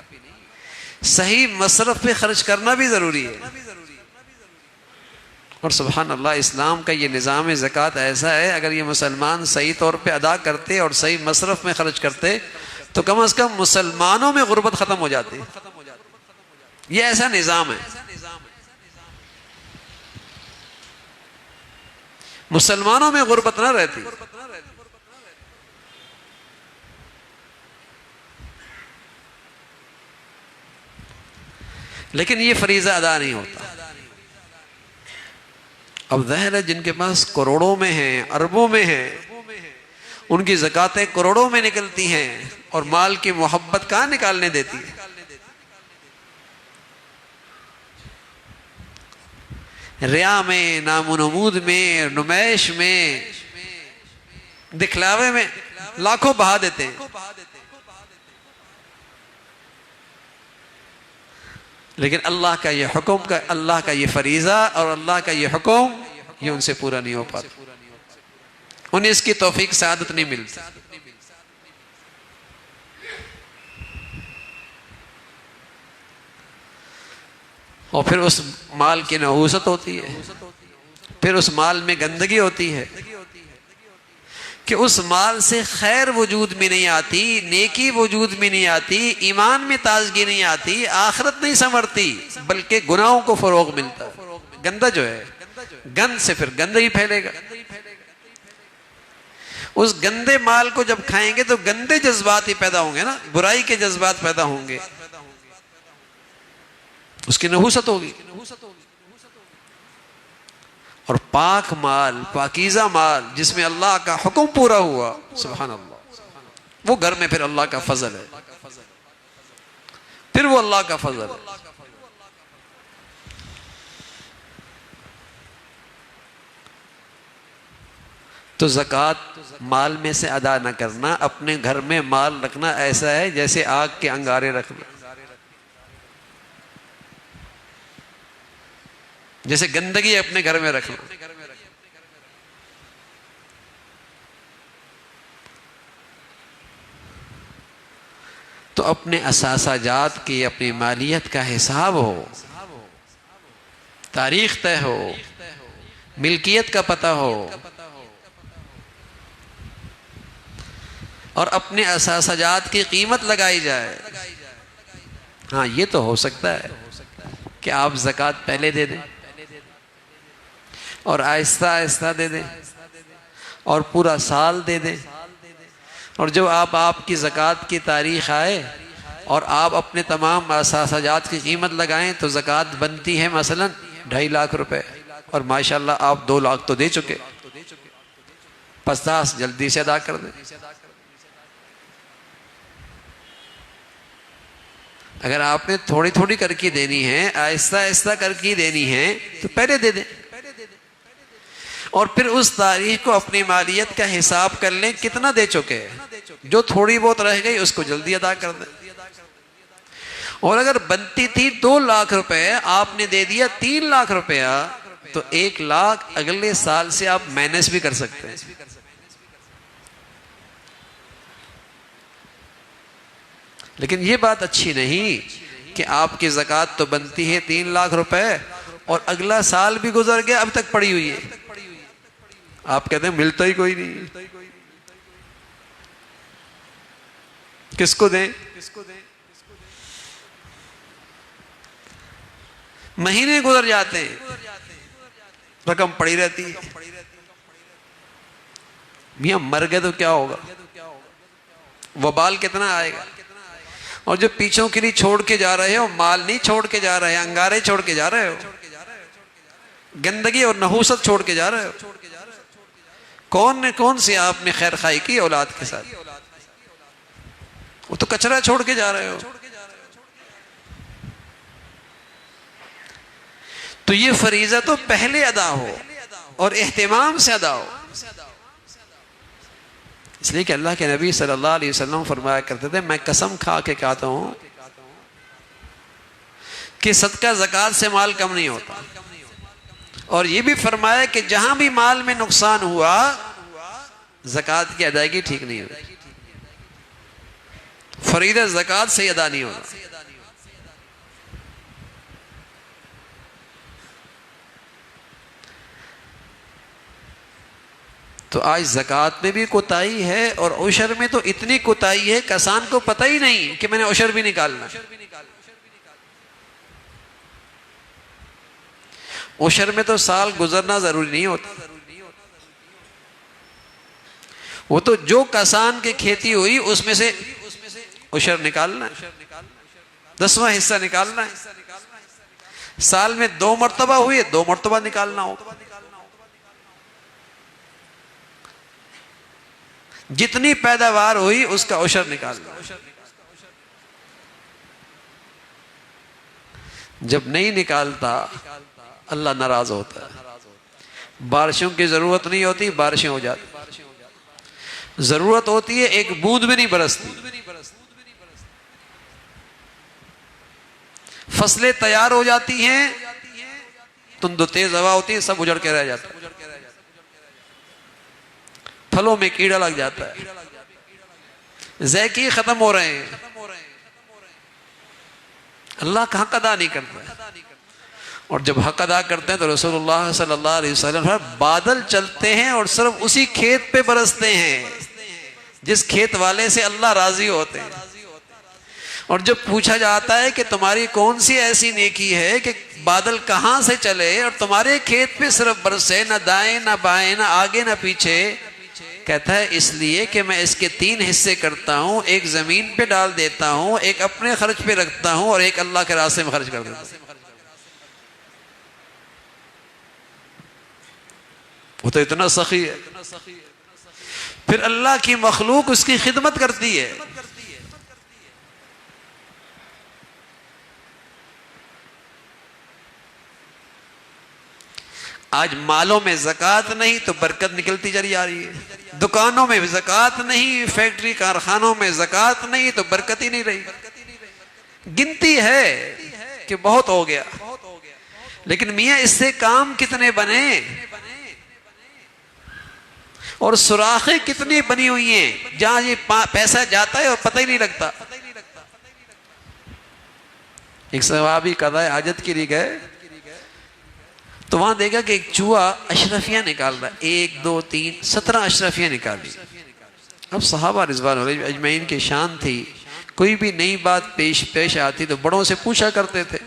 صحیح مصرف پہ خرچ کرنا بھی ضروری ہے۔ اور سبحان اللہ، اسلام کا یہ نظام زکوٰۃ ایسا ہے، اگر یہ مسلمان صحیح طور پہ ادا کرتے اور صحیح مصرف میں خرچ کرتے تو کم از کم مسلمانوں میں غربت ختم ہو جاتی۔ یہ ایسا نظام ہے، مسلمانوں میں غربت نہ رہتی۔ لیکن یہ فریضہ ادا نہیں ہوتا۔ اب ظاہر ہے جن کے پاس کروڑوں میں ہیں، اربوں میں ہیں، ان کی زکوٰتیں کروڑوں میں نکلتی ہیں، اور مال کی محبت کہاں نکالنے دیتی ہے۔ ریا میں، نام و نمود میں، نمائش میں، دکھلاوے میں لاکھوں بہا دیتے ہیں، لیکن اللہ کا یہ حکم، اللہ کا یہ فریضہ اور اللہ کا یہ حکم، یہ ان سے پورا نہیں ہو پاتا، انہیں اس کی توفیق سعادت نہیں ملتی۔ اور پھر اس مال کی نحوست ہوتی ہے، پھر اس مال میں گندگی ہوتی ہے کہ اس مال سے خیر وجود میں نہیں آتی، نیکی وجود میں نہیں آتی، ایمان میں تازگی نہیں آتی، آخرت نہیں سنورتی، بلکہ گناہوں کو فروغ ملتا ہے۔ گندہ جو ہے، گند سے پھر گندگی پھیلے گا۔ اس گندے مال کو جب کھائیں گے تو گندے جذبات ہی پیدا ہوں گے نا، برائی کے جذبات پیدا ہوں گے، اس کی نحوست ہوگی۔ اور پاک مال، پاکیزہ مال جس میں اللہ کا حکم پورا ہوا، سبحان اللہ، وہ گھر میں پھر اللہ کا فضل ہے، پھر وہ اللہ کا فضل ہے۔ تو زکوٰۃ مال میں سے ادا نہ کرنا، اپنے گھر میں مال رکھنا ایسا ہے جیسے آگ کے انگارے رکھنا، جیسے گندگی اپنے گھر میں رکھنا۔ تو اپنے اثاثہ جات کی، اپنی مالیت کا حساب ہو، تاریخ طے ہو، ملکیت کا پتہ ہو، اور اپنے اثاثہ جات کی قیمت لگائی جائے۔ ہاں یہ تو ہو سکتا ہے کہ آپ زکوٰۃ پہلے دے دیں اور آہستہ آہستہ دے دیں اور پورا سال دے دیں، اور جب آپ کی زکوٰۃ کی تاریخ آئے اور آپ اپنے تمام اثاثہ جات کی قیمت لگائیں تو زکوٰۃ بنتی ہے مثلا 2.5 لاکھ روپے، اور ماشاءاللہ آپ 2 لاکھ تو دے چکے، 50 جلدی سے ادا کر دیں۔ اگر آپ نے تھوڑی تھوڑی کر کے دینی ہے، آہستہ آہستہ کر کے دینی ہے تو پہلے دے دیں، اور پھر اس تاریخ کو اپنی مالیت کا حساب کر لیں کتنا دے چکے، جو تھوڑی بہت رہ گئی اس کو جلدی ادا کر دیں۔ اور اگر بنتی تھی 2 لاکھ روپے، آپ نے دے دیا 3 لاکھ روپیہ، تو 1 لاکھ اگلے سال سے آپ مائنس بھی کر سکتے ہیں۔ لیکن یہ بات اچھی نہیں کہ آپ کی زکوٰۃ تو بنتی ہے 3 لاکھ روپے اور اگلا سال بھی گزر گیا اب تک پڑی ہوئی ہے، آپ کہتے ہیں ملتا ہی کوئی نہیں، کس کو دیں؟ مہینے گزر جاتے ہیں، رقم پڑی رہتی ہے۔ میاں مر گئے تو کیا ہوگا، وبال کتنا آئے گا، اور جو پیچھوں کے لیے چھوڑ کے جا رہے ہو، مال نہیں چھوڑ کے جا رہے، انگارے چھوڑ کے جا رہے ہو، گندگی اور نحوست چھوڑ کے جا رہے ہو۔ کون سی آپ نے خیر خائی کی اولاد کے ساتھ، وہ تو کچرا چھوڑ کے جا رہے ہو۔ تو یہ فریضہ تو پہلے ادا ہو اور اہتمام سے ادا ہو، اس لیے کہ اللہ کے نبی صلی اللہ علیہ وسلم فرمایا کرتے تھے، میں قسم کھا کے کہتا ہوں کہ صدقہ زکوٰۃ سے مال کم نہیں ہوتا، اور یہ بھی فرمایا کہ جہاں بھی مال میں نقصان ہوا زکوٰۃ کی ادائیگی ٹھیک نہیں ہوئی، فریضہ زکوٰۃ سے ادا نہیں ہوگا۔ تو آج زکوٰۃ میں بھی کوتاہی ہے، اور عشر میں تو اتنی کوتاہی ہے کسان کو پتہ ہی نہیں کہ میں نے عشر بھی نکالنا۔ عشر میں تو سال گزرنا ضروری نہیں ہوتا، وہ تو جو کسان کی کھیتی ہوئی اس میں سے عشر نکالنا ہے، 10واں حصہ نکالنا ہے۔ سال میں 2 مرتبہ ہوئی، 2 مرتبہ نکالنا ہوگا۔ جتنی پیداوار ہوئی اس کا عشر نکالنا۔ جب نہیں نکالتا اللہ ناراض ہوتا ہے۔ بارشوں کی ضرورت نہیں ہوتی، بارشیں ہو جاتی، ضرورت ہوتی ہے ایک بوند بھی نہیں برستی، فصلیں تیار ہو جاتی ہیں، تند و تیز ہوا ہوتی ہے، سب اجڑ کے رہ جاتا ہے، پھلوں میں کیڑا لگ جاتا ہے، ذائقے ختم ہو رہے ہیں، اللہ کا حق ادا نہیں کرتا۔ اور جب حق ادا کرتے ہیں تو رسول اللہ صلی اللہ علیہ وسلم بادل چلتے ہیں اور صرف اسی کھیت پہ برستے ہیں جس کھیت والے سے اللہ راضی ہوتے ہیں۔ اور جب پوچھا جاتا ہے کہ تمہاری کون سی ایسی نیکی ہے کہ بادل کہاں سے چلے اور تمہارے کھیت پہ صرف برسے، نہ دائیں نہ بائیں، نہ آگے نہ پیچھے، کہتا ہے اس لیے کہ میں اس کے 3 حصے کرتا ہوں، ایک زمین پہ ڈال دیتا ہوں، ایک اپنے خرچ پہ رکھتا ہوں، اور ایک اللہ کے راستے میں خرچ کر دیتا ہوں۔ وہ تو اتنا سخی ہے، پھر اللہ کی مخلوق اس کی خدمت کرتی ہے۔ آج مالوں میں زکوٰۃ نہیں تو برکت نکلتی چلی جا رہی ہے، دکانوں میں زکوٰۃ نہیں، فیکٹری کارخانوں میں زکوٰۃ نہیں تو برکت ہی نہیں رہی۔ گنتی ہے کہ بہت ہو گیا، لیکن میاں اس سے کام کتنے بنے اور سوراخیں کتنی بنی ہوئی ہیں جہاں یہ پیسہ جاتا ہے اور پتہ ہی نہیں لگتا۔ ایک صحابی قضاء حاجت کے لیے گئے تو وہاں دیکھا کہ ایک چوہا اشرفیاں نکال رہا ہے، 1 2 3 17 اشرفیاں نکالی۔ اب صحابہ رضوان علیہم اجمعین کی شان تھی، کوئی بھی نئی بات پیش آتی تو بڑوں سے پوچھا کرتے تھے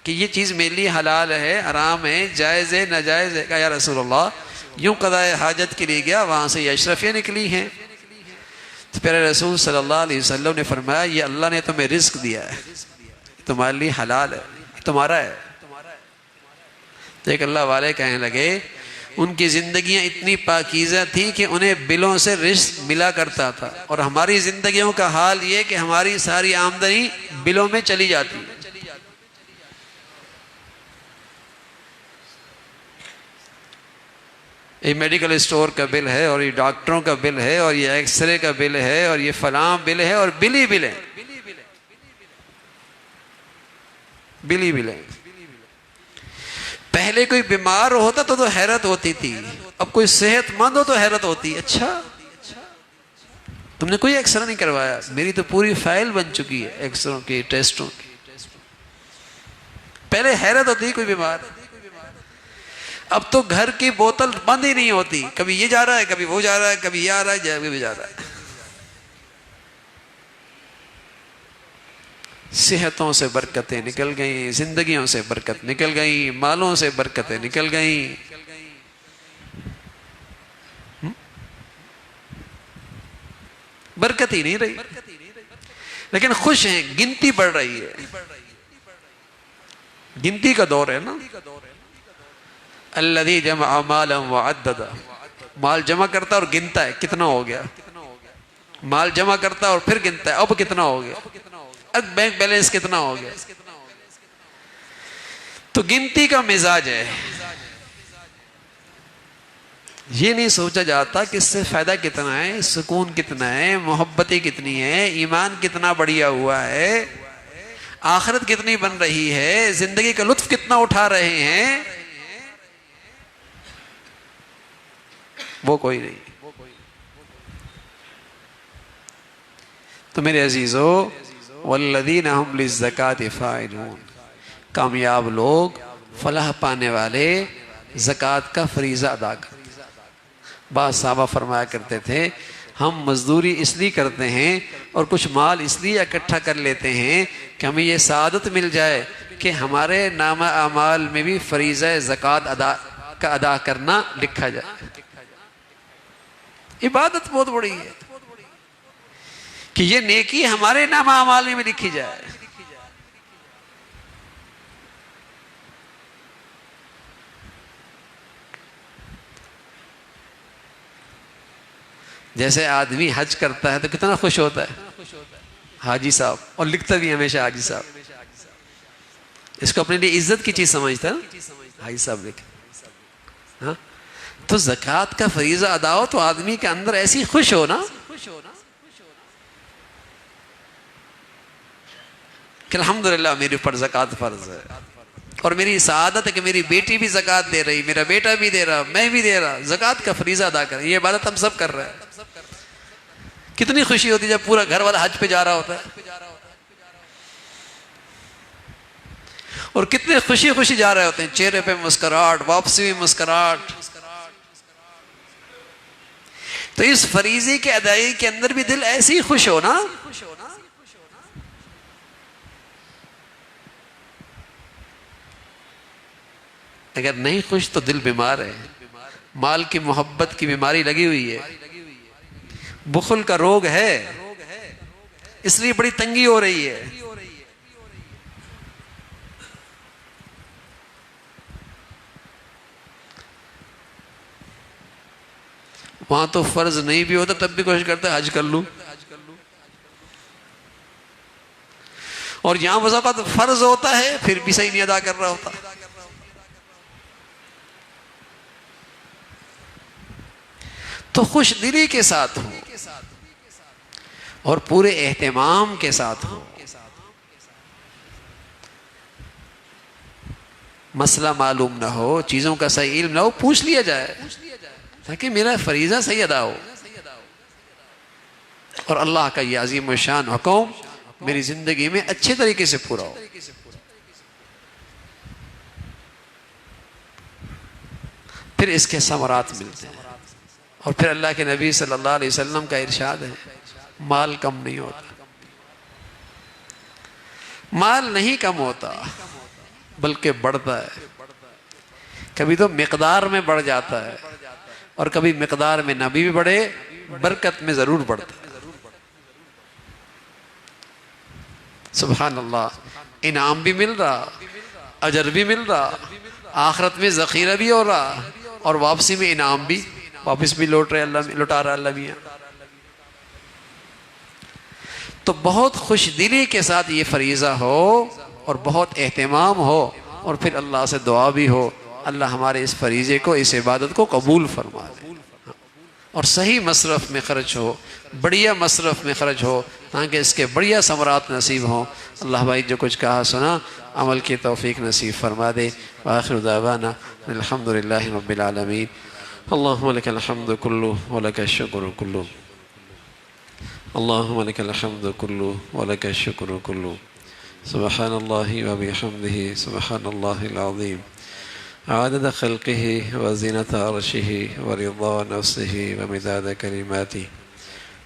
کہ یہ چیز میرے لیے حلال ہے، حرام ہے، جائز ہے، ناجائز ہے؟ کہا یا رسول اللہ یوں قضاء حاجت کے لیے گیا، وہاں سے یہ اشرفیاں نکلی ہیں۔ تو پیارے رسول صلی اللہ علیہ وسلم نے فرمایا یہ اللہ نے تمہیں رزق دیا ہے، تمہارے لیے حلال ہے، تمہارا ہے۔ تو ایک اللہ والے کہنے لگے ان کی زندگیاں اتنی پاکیزہ تھی کہ انہیں بلوں سے رزق ملا کرتا تھا، اور ہماری زندگیوں کا حال یہ کہ ہماری ساری آمدنی بلوں میں چلی جاتی ہے۔ یہ میڈیکل اسٹور کا بل ہے، اور یہ ڈاکٹروں کا بل ہے، اور یہ ایکس رے کا بل ہے، اور یہ فلاں بل ہے، اور بل ہی بل ہے، بل ہی بل ہے۔ پہلے کوئی بیمار ہوتا تو حیرت ہوتی تھی، اب کوئی صحت مند ہو تو حیرت ہوتی، اچھا تم نے کوئی ایکس رے نہیں کروایا؟ میری تو پوری فائل بن چکی ہے ایکس رے کی، ٹیسٹوں کی۔ پہلے حیرت ہوتی کوئی بیمار، اب تو گھر کی بوتل بند ہی نہیں ہوتی، کبھی یہ جا رہا ہے، کبھی وہ جا رہا ہے، کبھی یہ آ رہا ہے، کبھی وہ جا رہا ہے۔ صحتوں سے برکتیں نکل گئیں، زندگیوں سے برکت نکل گئیں، مالوں سے برکتیں نکل گئیں۔ برکت ہی نہیں رہی، لیکن خوش ہیں، گنتی بڑھ رہی ہے، گنتی کا دور ہے نا۔ الذی جمع مالا وعددا، مال جمع کرتا اور گنتا ہے کتنا ہو گیا، مال جمع کرتا اور پھر گنتا ہے اب کتنا ہو گیا، اب بینک بیلنس کتنا ہو گیا۔ تو گنتی کا مزاج ہے، یہ نہیں سوچا جاتا کہ اس سے فائدہ کتنا ہے، سکون کتنا ہے، محبتیں کتنی ہے، ایمان کتنا بڑھیا ہوا ہے، آخرت کتنی بن رہی ہے، زندگی کا لطف کتنا اٹھا رہے ہیں، وہ کوئی نہیں۔ تو میرے عزیزو، والذین ہم للزکاۃ فاعلون، کامیاب لوگ، فلاح پانے والے زکوٰۃ کا فریضہ ادا کرتے۔ بعض صحابہ فرمایا کرتے تھے ہم مزدوری اس لیے کرتے ہیں اور کچھ مال اس لیے اکٹھا کر لیتے ہیں کہ ہمیں یہ سعادت مل جائے کہ ہمارے نامہ اعمال میں بھی فریضہ زکوٰۃ ادا کرنا لکھا جائے۔ عبادت بہت بڑی ہے کہ یہ نیکی ہمارے نامہ اعمال میں بھی لکھی جائے۔ جیسے آدمی حج کرتا ہے تو کتنا خوش ہوتا ہے حاجی صاحب، اور لکھتا بھی ہمیشہ حاجی صاحب، اس کو اپنے لیے عزت کی چیز سمجھتا ہے، حاجی صاحب لکھے۔ ہاں تو زکوٰۃ کا فریضہ ادا ہو تو آدمی کے اندر ایسی خوش ہو نا کہ الحمدللہ میرے اوپر زکوٰۃ فرض ہے، اور میری سعادت ہے کہ میری بیٹی بھی زکوٰۃ دے رہی، میرا بیٹا بھی دے رہا، میں بھی دے رہا، زکوٰۃ کا فریضہ ادا کر۔ یہ عبادت ہم سب کر رہے ہیں۔ کتنی خوشی ہوتی ہے جب پورا گھر والا حج پہ جا رہا ہوتا ہے، اور کتنے خوشی خوشی جا رہے ہوتے ہیں، چہرے پہ مسکراہٹ، واپسی میں مسکراہٹ۔ تو اس فریضے کے ادائیگی کے اندر بھی دل ایسے ہی خوش ہو نا۔ اگر نہیں خوش تو دل بیمار ہے، مال کی محبت کی بیماری لگی ہوئی ہے، بخل کا روگ ہے، اس لیے بڑی تنگی ہو رہی ہے۔ وہاں تو فرض نہیں بھی ہوتا تب بھی کوشش کرتا ہے حج کر لوں، اور یہاں بس اوقات فرض ہوتا ہے پھر بھی صحیح نہیں ادا کر رہا ہوتا۔ تو خوش دلی کے ساتھ ہو اور پورے اہتمام کے ساتھ ہو۔ مسئلہ معلوم نہ ہو، چیزوں کا صحیح علم نہ ہو، پوچھ لیا جائے تاکہ میرا فریضہ صحیح ادا ہو، اور اللہ کا یہ عظیم الشان حکم میری زندگی میں اچھے طریقے سے پورا ہو۔ پھر اس کے ثمرات ملتے ہیں۔ اور پھر اللہ کے نبی صلی اللہ علیہ وسلم کا ارشاد ہے مال کم نہیں ہوتا، مال نہیں کم ہوتا بلکہ بڑھتا ہے۔ کبھی تو مقدار میں بڑھ جاتا ہے اور کبھی مقدار میں نہ بھی بڑھے، برکت میں ضرور بڑھتا ہے۔ سبحان اللہ، انعام بھی مل رہا، اجر بھی مل رہا، آخرت میں ذخیرہ بھی ہو رہا، اور واپسی میں انعام بھی واپس بھی لوٹا رہا اللہ میاں۔ تو بہت خوش دلی کے ساتھ یہ فریضہ ہو اور بہت اہتمام ہو، اور پھر اللہ سے دعا بھی ہو اللہ ہمارے اس فریضے کو، اس عبادت کو قبول فرما دے، اور صحیح مصرف میں خرچ ہو، بڑھیا مصرف میں خرچ ہو، تاکہ اس کے بڑھیا ثمرات نصیب ہوں۔ اللہ بھائی جو کچھ کہا سنا عمل کی توفیق نصیب فرما دے۔ وآخر دعوانا الحمد للہ رب العالمین۔ اللہم لک الحمد کلہ ولک الشکر کلہ، اللہم لک الحمد کلہ ولک الشکر کلہ، سبحان اللہ وبحمدہ سبحان اللہ العظیم، عدد خلقہ وزینۃ عرشہ ورضا نفسہ ومداد کلماتہ،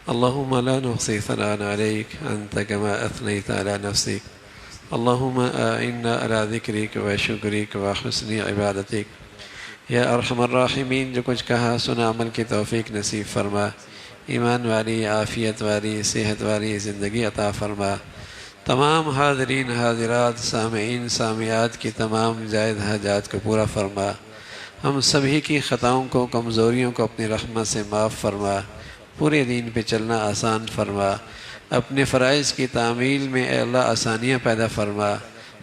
اللہم لا نحصی ثناء علیک انت کما اثنیت علی نفسک، اللہم اعنا علی ذکرک وشکرک وحسن عبادتک۔ یا ارحم الراحمین جو کچھ کہا سنا عمل کی توفیق نصیب فرما، ایمان والی، عافیت والی، صحت والی زندگی عطا فرما، تمام حاضرین حاضرات، سامعین سامعات کی تمام زائد حاجات کو پورا فرما، ہم سبھی کی خطاؤں کو، کمزوریوں کو اپنی رحمت سے معاف فرما، پورے دین پہ چلنا آسان فرما، اپنے فرائض کی تعمیل میں اے اللہ آسانیاں پیدا فرما۔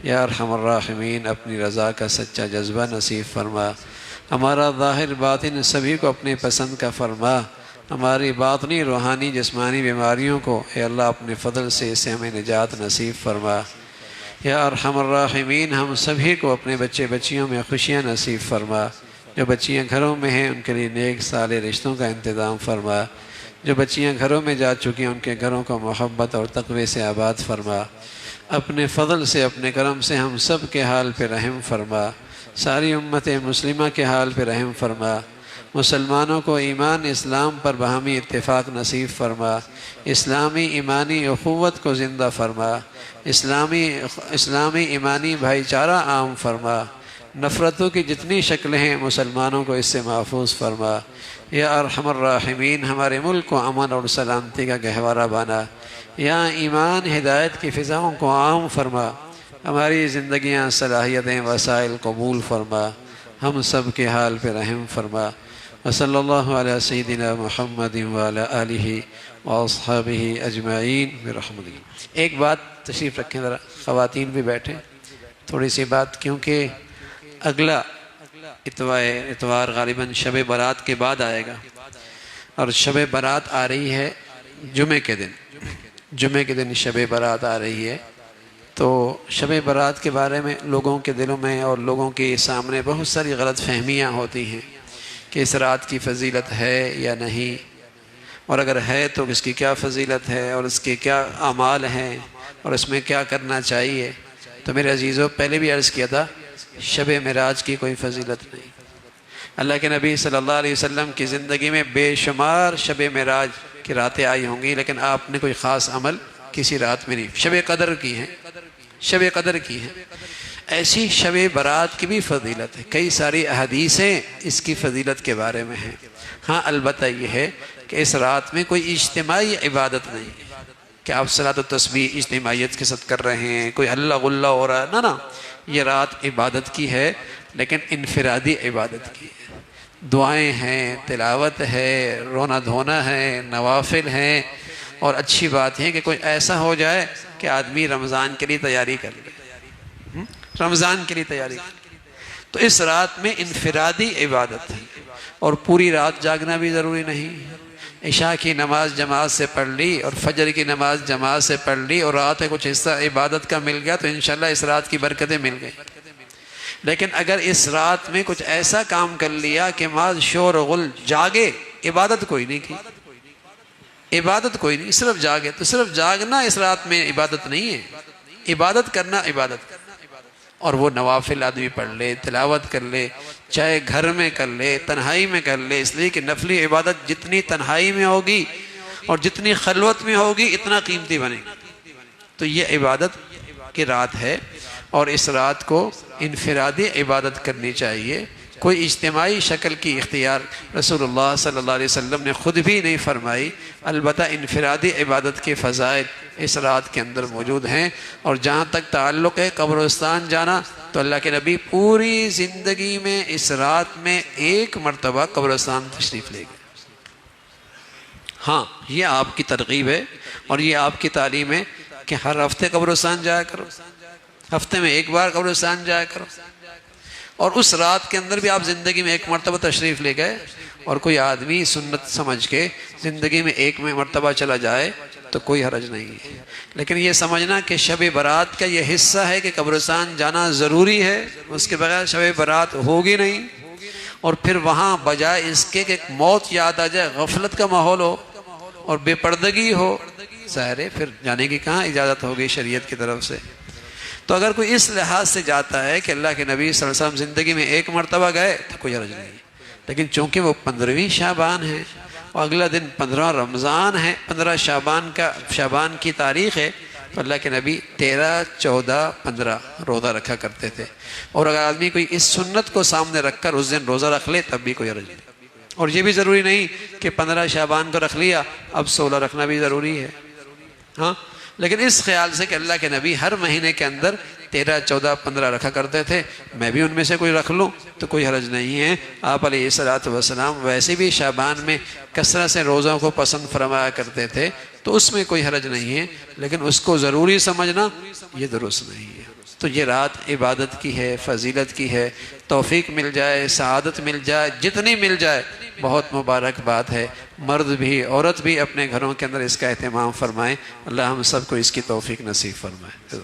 یا ارحم الراحمین اپنی رضا کا سچا جذبہ نصیب فرما، ہمارا ظاہر باطن سبھی کو اپنے پسند کا فرما، ہماری باطنی روحانی جسمانی بیماریوں کو اے اللہ اپنے فضل سے اسے ہمیں نجات نصیب فرما۔ یا ارحم الراحمین ہم سبھی کو اپنے بچے بچیوں میں خوشیاں نصیب فرما، جو بچیاں گھروں میں ہیں ان کے لیے نیک صالح رشتوں کا انتظام فرما، جو بچیاں گھروں میں جا چکی ہیں ان کے گھروں کو محبت اور تقوی سے آباد فرما، اپنے فضل سے اپنے کرم سے ہم سب کے حال پہ رحم فرما، ساری امت مسلمہ کے حال پہ رحم فرما، مسلمانوں کو ایمان اسلام پر باہمی اتفاق نصیب فرما، اسلامی ایمانی اخوت کو زندہ فرما، اسلامی ایمانی بھائی چارہ عام فرما، نفرتوں کی جتنی شکلیں ہیں مسلمانوں کو اس سے محفوظ فرما۔ یا ارحم الراحمین ہمارے ملک کو امن اور سلامتی کا گہوارہ بنا، یا ایمان ہدایت کی فضاؤں کو عام فرما، ہماری زندگیاں صلاحیتیں وسائل قبول فرما، ہم سب کے حال پہ رحم فرما۔ وصلی اللہ علی سیدنا محمد وعلی آلہ واصحابہ اجمعین برحمتہ۔ ایک بات تشریف رکھیں ذرا، خواتین بھی بیٹھیں، تھوڑی سی بات، کیونکہ اگلا اتوار غالباً شب برات کے بعد آئے گا، اور شب برات آ رہی ہے جمعے کے دن شب برات آ رہی ہے۔ تو شب برات کے بارے میں لوگوں کے دلوں میں اور لوگوں کے سامنے بہت ساری غلط فہمیاں ہوتی ہیں کہ اس رات کی فضیلت ہے یا نہیں، اور اگر ہے تو اس کی کیا فضیلت ہے اور اس کے کیا اعمال ہیں اور اس میں کیا کرنا چاہیے۔ تو میرے عزیزوں پہلے بھی عرض کیا تھا شب معراج کی کوئی فضیلت نہیں۔ اللہ کے نبی صلی اللہ علیہ وسلم کی زندگی میں بے شمار شب معراج کی راتیں آئی ہوں گی، لیکن آپ نے کوئی خاص عمل کسی رات میں نہیں۔ شب قدر کی ہیں، شب قدر کی ہیں، ایسی شب برات کی بھی فضیلت ہے، کئی ساری احادیثیں اس کی فضیلت کے بارے میں ہیں۔ ہاں البتہ یہ ہے کہ اس رات میں کوئی اجتماعی عبادت نہیں ہے کہ آپ صلاۃ و تسبیح اجتماعیت کے ساتھ کر رہے ہیں، کوئی اللہ غلہ ہو رہا ہے، نہ یہ رات عبادت کی ہے لیکن انفرادی عبادت کی ہے، دعائیں ہیں، تلاوت ہے، رونا دھونا ہے، نوافل ہیں، اور اچھی بات ہے کہ کوئی ایسا ہو جائے کہ آدمی رمضان کے لیے تیاری کر لے، رمضان کے لیے تیاری کر لے۔ تو اس رات میں انفرادی عبادت ہے، اور پوری رات جاگنا بھی ضروری نہیں۔ عشاء کی نماز جماعت سے پڑھ لی اور فجر کی نماز جماعت سے پڑھ لی اور رات میں کچھ حصہ عبادت کا مل گیا تو انشاءاللہ اس رات کی برکتیں مل گئی۔ لیکن اگر اس رات میں کچھ ایسا کام کر لیا کہ ماذ شور و غل جاگے، عبادت کوئی نہیں کی، عبادت کوئی نہیں، صرف جاگے، تو صرف جاگنا اس رات میں عبادت نہیں ہے، عبادت کرنا عبادت۔ اور وہ نوافل آدمی پڑھ لے، تلاوت کر لے، چاہے گھر میں کر لے، تنہائی میں کر لے، اس لیے کہ نفلی عبادت جتنی تنہائی میں ہوگی اور جتنی خلوت میں ہوگی اتنا قیمتی بنے گی۔ تو یہ عبادت کی رات ہے، اور اس رات کو انفرادی عبادت کرنی چاہیے، کوئی اجتماعی شکل کی اختیار رسول اللہ صلی اللہ علیہ وسلم نے خود بھی نہیں فرمائی، البتہ انفرادی عبادت کے فضائل اس رات کے اندر موجود ہیں۔ اور جہاں تک تعلق ہے قبرستان جانا، تو اللہ کے نبی پوری زندگی میں اس رات میں ایک مرتبہ قبرستان تشریف لے گئے۔ ہاں، یہ آپ کی ترغیب ہے اور یہ آپ کی تعلیم ہے کہ ہر ہفتے قبرستان جایا کرو، ہفتے میں ایک بار قبرستان جایا کرو، اور اس رات کے اندر بھی آپ زندگی میں ایک مرتبہ تشریف لے گئے، اور کوئی آدمی سنت سمجھ کے زندگی میں ایک مرتبہ چلا جائے تو کوئی حرج نہیں ہے۔ لیکن یہ سمجھنا کہ شب برات کا یہ حصہ ہے کہ قبرستان جانا ضروری ہے، اس کے بغیر شب برات ہوگی نہیں، اور پھر وہاں بجائے اس کے کہ موت یاد آ جائے، غفلت کا ماحول ہو اور بے پردگی ہو، ظاہر ہے پھر جانے کی کہاں اجازت ہوگی شریعت کی طرف سے۔ تو اگر کوئی اس لحاظ سے جاتا ہے کہ اللہ کے نبی صلی اللہ علیہ وسلم زندگی میں ایک مرتبہ گئے تو کوئی حرج نہیں، لیکن چونکہ وہ 15ویں شعبان ہے اور اگلا دن 15 رمضان ہے، 15 شعبان کی تاریخ ہے، تو اللہ کے نبی 13، 14، 15 روزہ رکھا کرتے تھے، اور اگر آدمی کوئی اس سنت کو سامنے رکھ کر اس دن روزہ رکھ لے تب بھی کوئی حرج نہیں۔ اور یہ بھی ضروری نہیں کہ 15 شعبان کو رکھ لیا اب 16 رکھنا بھی ضروری ہے، ہاں، لیکن اس خیال سے کہ اللہ کے نبی ہر مہینے کے اندر 13، 14، 15 رکھا کرتے تھے، میں بھی ان میں سے کوئی رکھ لوں تو کوئی حرج نہیں ہے۔ آپ علیہ الصلوۃ والسلام ویسے بھی شعبان میں کثرت سے روزوں کو پسند فرمایا کرتے تھے، تو اس میں کوئی حرج نہیں ہے، لیکن اس کو ضروری سمجھنا یہ درست نہیں ہے۔ تو یہ رات عبادت کی ہے، فضیلت کی ہے، توفیق مل جائے، سعادت مل جائے، جتنی مل جائے بہت مبارک بات ہے۔ مرد بھی عورت بھی اپنے گھروں کے اندر اس کا اہتمام فرمائیں، اللہ ہم سب کو اس کی توفیق نصیب فرمائے۔